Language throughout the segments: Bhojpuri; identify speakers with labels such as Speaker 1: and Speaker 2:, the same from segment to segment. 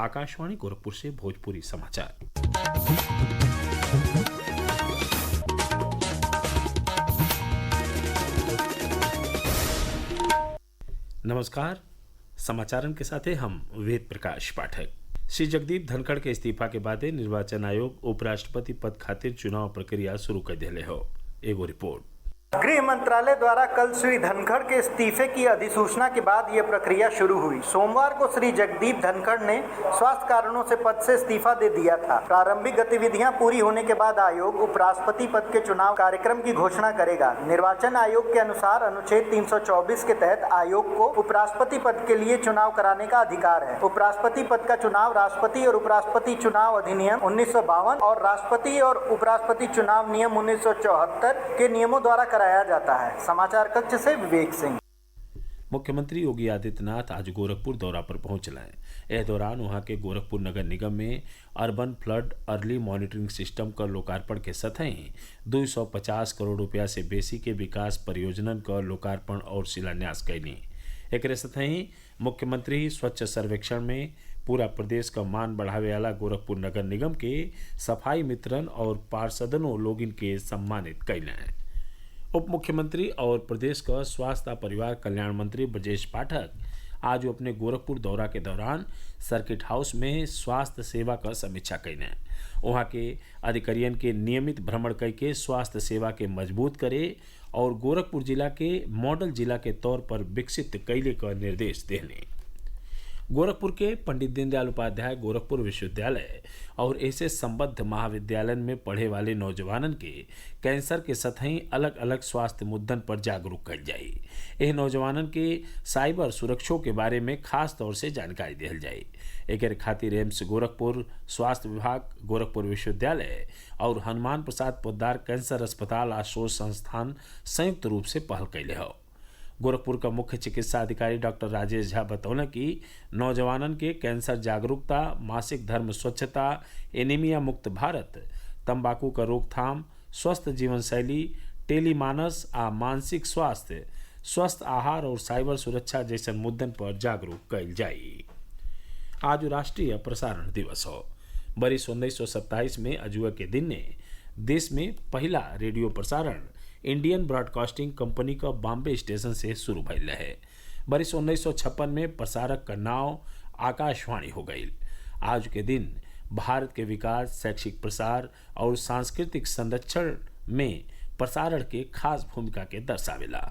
Speaker 1: आकाशवाणी गोरखपुर से भोजपुरी समाचार। नमस्कार, समाचारन के साथ हम वेद प्रकाश पाठक। श्री जगदीप धनखड़ के इस्तीफा के बाद निर्वाचन आयोग उपराष्ट्रपति पद खातिर चुनाव प्रक्रिया शुरू कर दिले हो। एगो रिपोर्ट।
Speaker 2: गृह मंत्रालय द्वारा कल श्री धनखड़ के इस्तीफे की अधिसूचना के बाद यह प्रक्रिया शुरू हुई। सोमवार को श्री जगदीप धनखड़ ने स्वास्थ्य कारणों से पद से इस्तीफा दे दिया था। प्रारंभिक गतिविधियां पूरी होने के बाद आयोग उपराष्ट्रपति पद के चुनाव कार्यक्रम की घोषणा करेगा। निर्वाचन आयोग के अनुसार अनुच्छेद 324 के तहत आयोग को उपराष्ट्रपति पद के लिए चुनाव कराने का अधिकार है। उपराष्ट्रपति पद का चुनाव राष्ट्रपति और उपराष्ट्रपति चुनाव अधिनियम 1952 और राष्ट्रपति और उपराष्ट्रपति चुनाव नियम 1974 के नियमों द्वारा कराया जाता है। समाचार कक्ष से विवेक सिंह।
Speaker 1: मुख्यमंत्री योगी आदित्यनाथ आज गोरखपुर दौरा पर पहुंचला है। इस दौरान वहां के गोरखपुर नगर निगम में urban flood early monitoring system का लोकार्पण के सतही 250 करोड़ रुपया से बेसी के विकास परियोजनन का लोकार्पण और शिलान्यास कैनी। एक सतही मुख्यमंत्री स्वच्छ सर्वेक्षण में पूरा प्रदेश का मान बढ़ावे वाला गोरखपुर नगर निगम के सफाई मित्रन और पार्षदनों लोगिन के सम्मानित कैले हैं। उप मुख्यमंत्री और प्रदेश का स्वास्थ्य परिवार कल्याण मंत्री ब्रजेश पाठक आज अपने गोरखपुर दौरा के दौरान सर्किट हाउस में स्वास्थ्य सेवा का समीक्षा कैले। वहाँ के अधिकारियों के नियमित भ्रमण करके स्वास्थ्य सेवा के मजबूत करे और गोरखपुर जिला के मॉडल जिला के तौर पर विकसित कैले का निर्देश देने। गोरखपुर के पंडित दीनदयाल उपाध्याय गोरखपुर विश्वविद्यालय और ऐसे संबद्ध महाविद्यालय में पढ़े वाले नौजवानन के कैंसर के सतही अलग अलग स्वास्थ्य मुद्दन पर जागरूक कर जाये। यह नौजवानन के साइबर सुरक्षा के बारे में खास तौर से जानकारी दिल जाये। एक खातिर एम्स गोरखपुर, स्वास्थ्य विभाग गोरखपुर विश्वविद्यालय और हनुमान प्रसाद पोद्दार कैंसर अस्पताल आ शोध संस्थान संयुक्त रूप से पहल कैले हो। गोरखपुर का मुख्य चिकित्सा अधिकारी डॉक्टर राजेश झा बतौले कि नौजवानन के कैंसर जागरूकता, मासिक धर्म स्वच्छता, एनीमिया मुक्त भारत, तंबाकू का रोकथाम, स्वस्थ जीवन शैली, टेलीमानस आ मानसिक स्वास्थ्य, स्वस्थ आहार और साइबर सुरक्षा जैसे मुद्दन पर जागरूक कैल जाये। आज राष्ट्रीय प्रसारण दिवस हो। बरिस 1927 में अजुआ के दिन ने देश में पहला रेडियो प्रसारण इंडियन ब्रॉडकास्टिंग कंपनी का बॉम्बे स्टेशन से शुरू भइल है। बरिस 1956 में प्रसारक का नाव आकाशवाणी हो गई। आज के दिन भारत के विकास, शैक्षिक प्रसार और सांस्कृतिक संरक्षण में प्रसारण के खास भूमिका के दर्शावेला।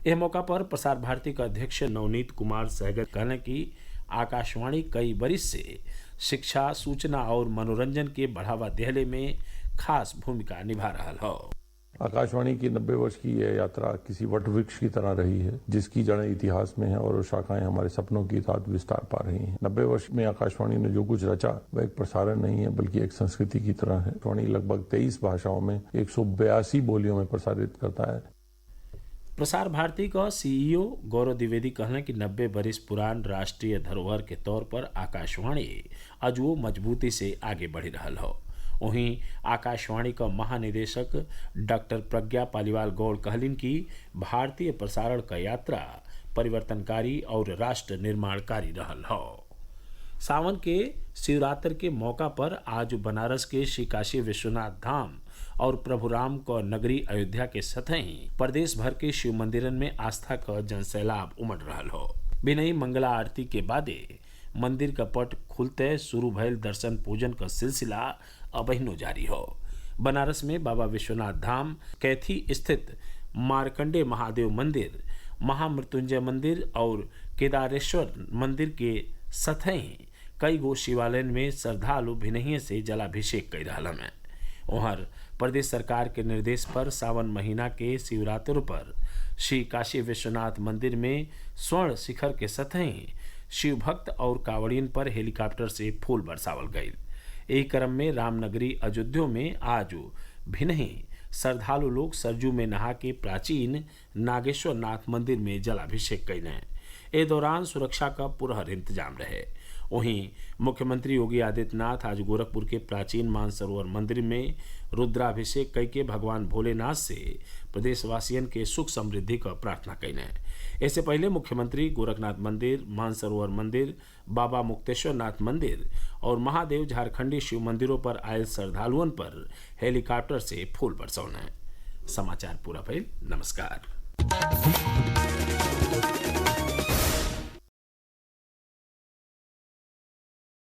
Speaker 1: यह मौका पर प्रसार भारती का अध्यक्ष नवनीत कुमार सहगल कहने की आकाशवाणी कई बरिस से शिक्षा, सूचना और मनोरंजन के बढ़ावा देने में खास भूमिका निभा रहा हो।
Speaker 3: आकाशवाणी की 90 वर्ष की यह यात्रा किसी वट वृक्ष की तरह रही है, जिसकी जड़ें इतिहास में हैं और शाखाएं हमारे सपनों की साथ विस्तार पा रही हैं। 90 वर्ष में आकाशवाणी ने जो कुछ रचा वह एक प्रसारण नहीं है बल्कि एक संस्कृति की तरह है। आकाशवाणी लगभग 23 भाषाओं में 182 बोलियों में प्रसारित करता है।
Speaker 1: प्रसार भारती का सीईओ गौरव द्विवेदी कहना कि 90 बरिस पुरान राष्ट्रीय धरोहर के तौर पर आकाशवाणी अजुओ मजबूती से आगे बढ़ी रहा हो। वहीं आकाशवाणी का महानिदेशक डॉक्टर प्रज्ञा पालीवाल गौड़ कहलिन कि भारतीय प्रसारण का यात्रा परिवर्तनकारी और राष्ट्र निर्माणकारी रहल हो। सावन के शिवरात्रि के मौका पर आज बनारस के श्री काशी विश्वनाथ धाम और प्रभु राम का नगरी अयोध्या के सतही प्रदेश भर के शिव मंदिरन में आस्था का जनसैलाब उमड़ रहा हो। बिनई मंगला आरती के बादे मंदिर का पट खुलते शुरू भयल दर्शन पूजन का सिलसिला अबहिनो जारी हो। बनारस में बाबा विश्वनाथ धाम, कैथी स्थित मार्कंडे महादेव मंदिर, महामृत्युंजय मंदिर और केदारेश्वर मंदिर के सतही कई गो शिवालय में श्रद्धालु भिनहिए से जलाभिषेक कर रहा है। वहाँ प्रदेश सरकार के निर्देश पर सावन महीना के शिवरात्रि पर श्री काशी विश्वनाथ मंदिर में स्वर्ण शिखर के सतही शिव भक्त और कांवड़ियन पर हेलीकॉप्टर से फूल बरसावल गई। यही क्रम में रामनगरी अयोध्या में आज भिन्ही श्रद्धालु लोग सरजू में नहा के प्राचीन नागेश्वर नाथ मंदिर में जलाभिषेक कैले। इस दौरान सुरक्षा का पूरा इंतजाम रहे। वहीं मुख्यमंत्री योगी आदित्यनाथ आज गोरखपुर के प्राचीन मानसरोवर मंदिर में रुद्राभिषेक करके भगवान भोलेनाथ से प्रदेशवासियन के सुख समृद्धि का प्रार्थना कैले। इससे पहले मुख्यमंत्री गोरखनाथ मंदिर, मानसरोवर मंदिर, बाबा मुक्तेश्वर नाथ मंदिर और महादेव झारखंडी शिव मंदिरों पर आए श्रद्धालुओं पर हेलीकॉप्टर से फूल बरसौना। समाचार पूरा भइल। नमस्कार।